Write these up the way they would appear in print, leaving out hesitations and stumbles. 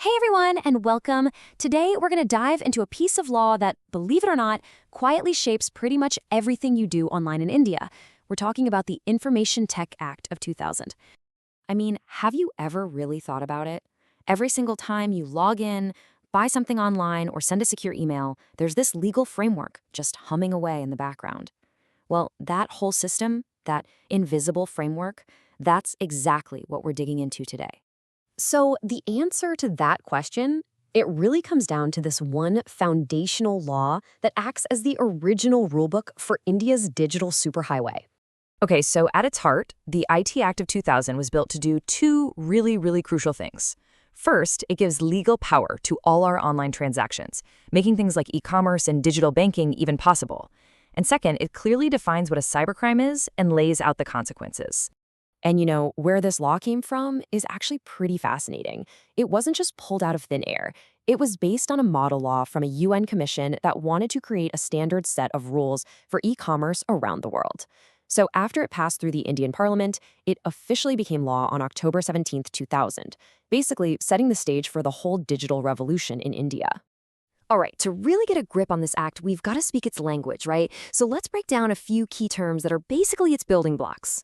Hey everyone, and welcome. Today we're going to dive into a piece of law that, believe it or not, quietly shapes pretty much everything you do online in India. We're talking about the Information Tech Act of 2000. I mean, have you ever really thought about it? Every single time you log in, buy something online, or send a secure email, there's this legal framework just humming away in the background. Well, that whole system, that invisible framework, that's exactly what we're digging into today. So, the answer to that question, it really comes down to this one foundational law that acts as the original rulebook for India's digital superhighway. Okay, so at its heart, the IT Act of 2000 was built to do two really crucial things. First, it gives legal power to all our online transactions, making things like e-commerce and digital banking even possible. And second, it clearly defines what a cybercrime is and lays out the consequences. And where this law came from is actually pretty fascinating. It wasn't just pulled out of thin air. It was based on a model law from a UN commission that wanted to create a standard set of rules for e-commerce around the world. So after it passed through the Indian parliament, it officially became law on October 17th, 2000, basically setting the stage for the whole digital revolution in India. All right, to really get a grip on this act, we've got to speak its language, right? So let's break down a few key terms that are basically its building blocks.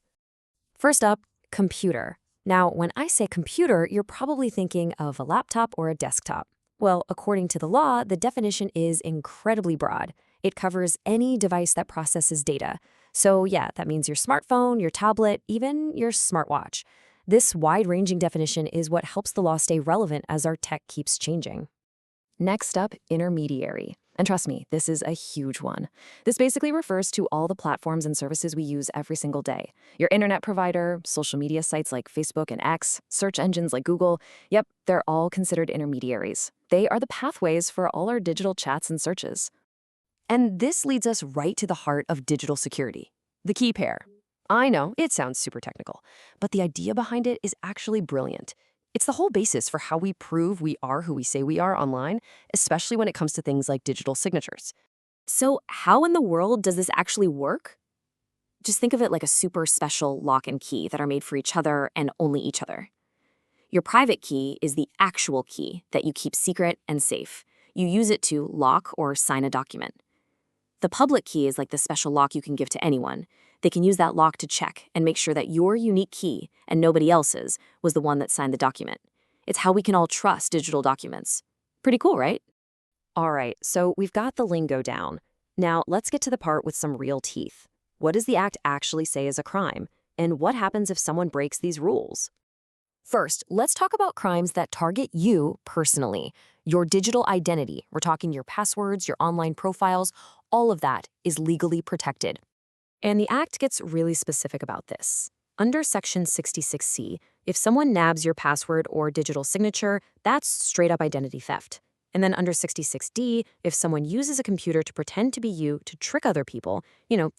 First up, computer. Now, when I say computer, you're probably thinking of a laptop or a desktop. Well, according to the law, the definition is incredibly broad. It covers any device that processes data. So yeah, that means your smartphone, your tablet, even your smartwatch. This wide-ranging definition is what helps the law stay relevant as our tech keeps changing. Next up, intermediary. And trust me, this is a huge one. This basically refers to all the platforms and services we use every single day. Your internet provider, social media sites like Facebook and X, search engines like Google, yep, they're all considered intermediaries. They are the pathways for all our digital chats and searches. And this leads us right to the heart of digital security, the key pair. I know, it sounds super technical, but the idea behind it is actually brilliant. It's the whole basis for how we prove we are who we say we are online, especially when it comes to things like digital signatures. So how in the world does this actually work? Just think of it like a super special lock and key that are made for each other and only each other. Your private key is the actual key that you keep secret and safe. You use it to lock or sign a document. The public key is like the special lock you can give to anyone. They can use that lock to check and make sure that your unique key, and nobody else's, was the one that signed the document. It's how we can all trust digital documents. Pretty cool, right? All right, so we've got the lingo down. Now let's get to the part with some real teeth. What does the act actually say is a crime? And what happens if someone breaks these rules? First, let's talk about crimes that target you personally. Your digital identity, we're talking your passwords, your online profiles, all of that is legally protected. And the Act gets really specific about this. Under Section 66C, if someone nabs your password or digital signature, that's straight-up identity theft. And then under 66D, if someone uses a computer to pretend to be you to trick other people,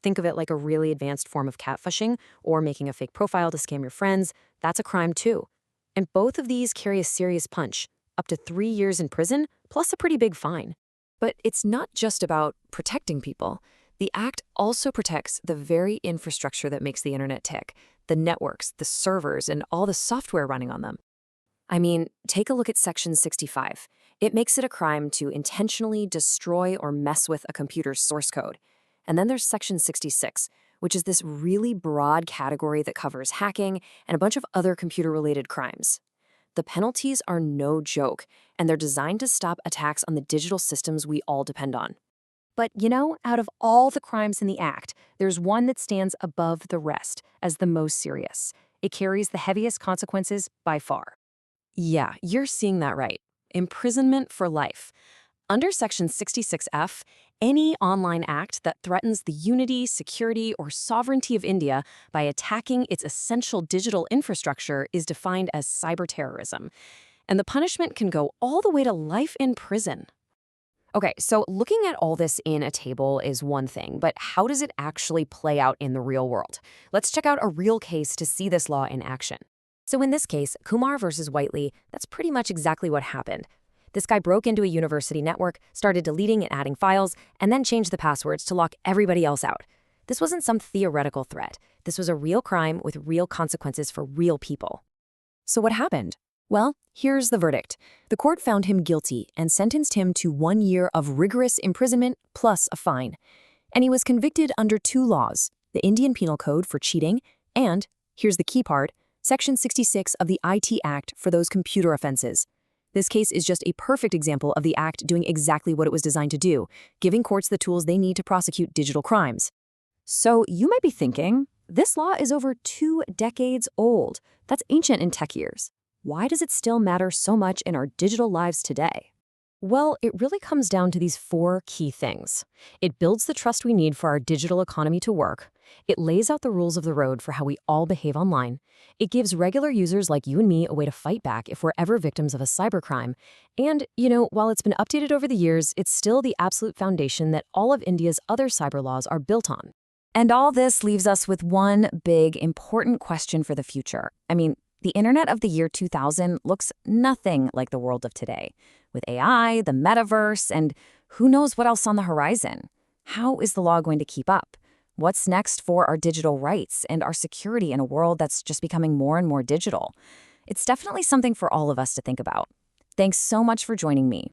think of it like a really advanced form of catfishing or making a fake profile to scam your friends, that's a crime too. And both of these carry a serious punch, up to 3 years in prison, plus a pretty big fine. But it's not just about protecting people. The Act also protects the very infrastructure that makes the internet tick, the networks, the servers, and all the software running on them. I mean, take a look at Section 65. It makes it a crime to intentionally destroy or mess with a computer's source code. And then there's Section 66, which is this really broad category that covers hacking and a bunch of other computer-related crimes. The penalties are no joke, and they're designed to stop attacks on the digital systems we all depend on. But out of all the crimes in the Act, there's one that stands above the rest as the most serious. It carries the heaviest consequences by far. Yeah, you're seeing that right. Imprisonment for life. Under Section 66F, any online act that threatens the unity, security, or sovereignty of India by attacking its essential digital infrastructure is defined as cyberterrorism. And the punishment can go all the way to life in prison. Okay, so looking at all this in a table is one thing, but how does it actually play out in the real world? Let's check out a real case to see this law in action. So in this case, Kumar versus Whiteley, that's pretty much exactly what happened. This guy broke into a university network, started deleting and adding files, and then changed the passwords to lock everybody else out. This wasn't some theoretical threat. This was a real crime with real consequences for real people. So what happened? Well, here's the verdict. The court found him guilty and sentenced him to 1 year of rigorous imprisonment plus a fine. And he was convicted under two laws, the Indian Penal Code for cheating and, here's the key part, Section 66 of the IT Act for those computer offenses. This case is just a perfect example of the Act doing exactly what it was designed to do, giving courts the tools they need to prosecute digital crimes. So you might be thinking, this law is over 2 decades old. That's ancient in tech years. Why does it still matter so much in our digital lives today? Well, it really comes down to these four key things. It builds the trust we need for our digital economy to work. It lays out the rules of the road for how we all behave online. It gives regular users like you and me a way to fight back if we're ever victims of a cybercrime. And, while it's been updated over the years, it's still the absolute foundation that all of India's other cyber laws are built on. And all this leaves us with one big, important question for the future. The internet of the year 2000 looks nothing like the world of today, with AI, the metaverse, and who knows what else on the horizon. How is the law going to keep up? What's next for our digital rights and our security in a world that's just becoming more and more digital? It's definitely something for all of us to think about. Thanks so much for joining me.